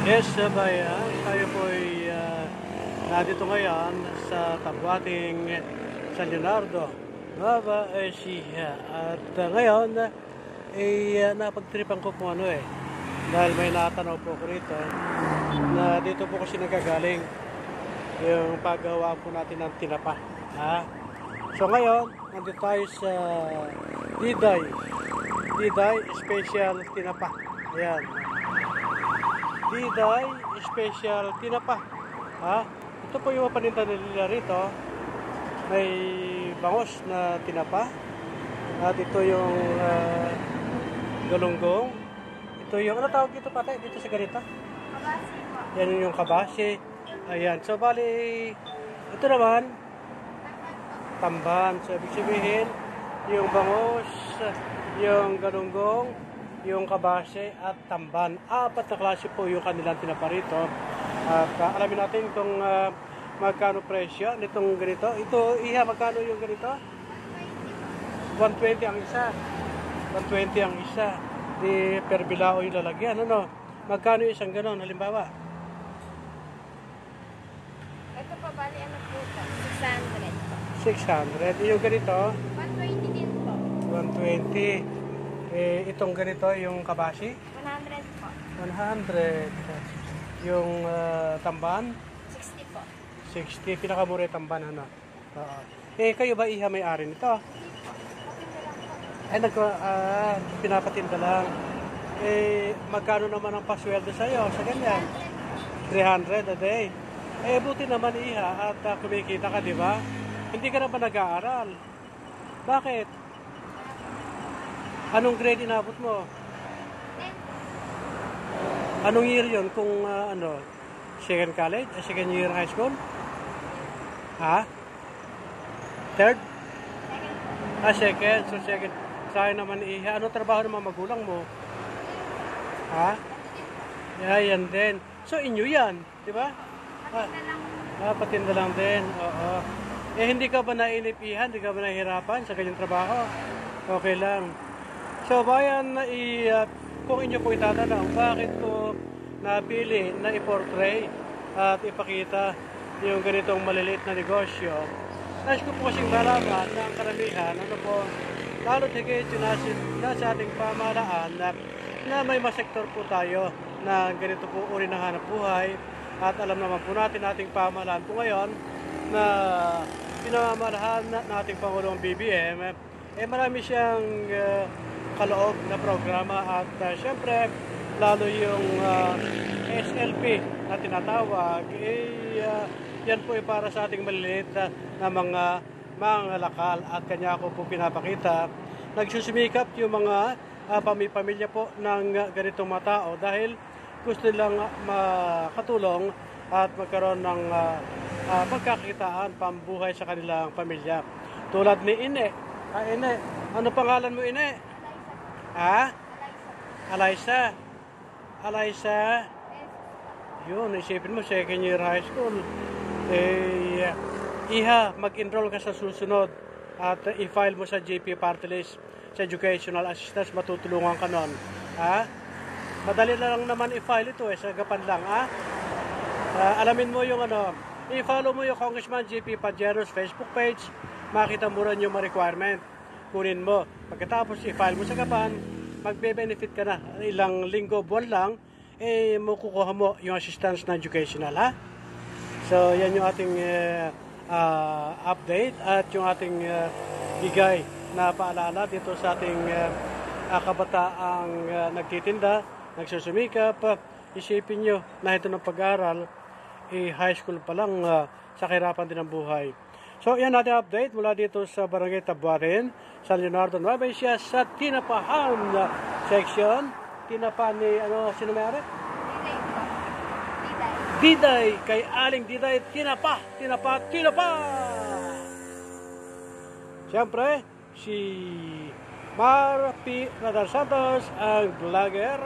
Yes, bayan. Tayo po ay nandito ngayon sa Tabuating San Leonardo, Nueva Ecija. At ngayon ay napagtripan ko kung ano dahil may natanaw po ko rito na dito po kasi nagagaling yung paggawa po natin ng tinapa. So ngayon, nandito tayo sa Diday Special Tinapa. Ayan. Diday Special Tinapa. Ito po yung paninda nila rito. May bangos na tinapa. At ito yung galunggong. Ito yung, ano tawag dito patay? Dito sa ganito? Kabasi po. Yan yung kabasi. Ayan. So, bali, ito naman, tamban. So, ibig sabihin, yung bangos, yung galunggong, yung kabase at tamban. Apat na klase po yung kanilang tinapa rito. At alamin natin kung magkano presyo nitong ganito. Ito, magkano yung ganito? 120 ang isa. 120 ang isa. Di per bilao yung lalagyan. Ano? Magkano isang ganon? Halimbawa? Ito po, bali ano po ito? 600 po. 600. Yung ganito? 120 din po. 120. Itong ganito, yung kabasi? 100 po. 100. Yung tamban? 60 po. 60. Pinakamura yung tamban, ano? Oo. Kayo ba may-ari nito? Pinapatinda lang. Magkano naman ang pasweldo sa'yo sa ganyan? 300 a day. Buti naman at kumikita ka, di ba? Hindi ka na ba nag-aaral? Bakit? Anong grade inabot mo? Anong year yun? Kung second college? Second year high school? Third? Second. So second. Sayang naman Anong trabaho ng mga magulang mo? Yan din. So inyo yan, di ba? Patinda lang din. Oo. Hindi ka ba nainip Hindi ka ba nahihirapan sa kanyang trabaho? Okay lang. So bayan, kung inyo po itatanong, bakit ko napili na i-portray at ipakita yung ganitong maliliit na negosyo? Nais ko po kasing malaman na ang karamihan, lalo higit yung nasa ating pamahalaan na may masektor po tayo na ganito po uri ng hanap buhay. At alam naman po natin ating pamahalaan po ngayon na pinamamalahan nating Pangulong BBM, marami siyang kaloob na programa at syempre lalo yung SLP na tinatawag yan po para sa ating maliliit na mga lakal at kanya ko po pinapakita. Nagsusumikap yung mga pamilya po ng ganitong mga tao dahil gusto nilang makatulong at magkaroon ng pagkakitaan pambuhay sa kanilang pamilya. Tulad ni Ine. Ine, ano pangalan mo Ine? Alaysa. Yun, isipin mo, second year high school. Mag-enroll ka sa susunod at i-file mo sa JP Party List sa Educational Assistance, matutulungan ka nun. Madali na lang naman i-file ito sa gapan lang. Alamin mo yung i-follow mo yung Congressman JP Pajero's Facebook page, makita mo rin yung requirement. Kunin mo. Pagkatapos i-file mo sa gapan, magbe-benefit ka na. Ilang linggo, buwan lang, makukuha mo yung assistance na educational, So, yan yung ating update at yung ating bigay na paalala dito sa ating kabataang nagtitinda, nagsusumikap. Isipin nyo na ito ng pag-aaral, high school pa lang, sa kahirapan din ng buhay. So, yan natin update mula dito sa Barangay Tabuatin, San Leonardo, Nueva Ecija, sa Tinapahan section. Tinapa ni, sino may-ari? Diday. Kay Aling Diday, Tinapa. Siyempre, si Mar P. Radar Santos, ang vlogger.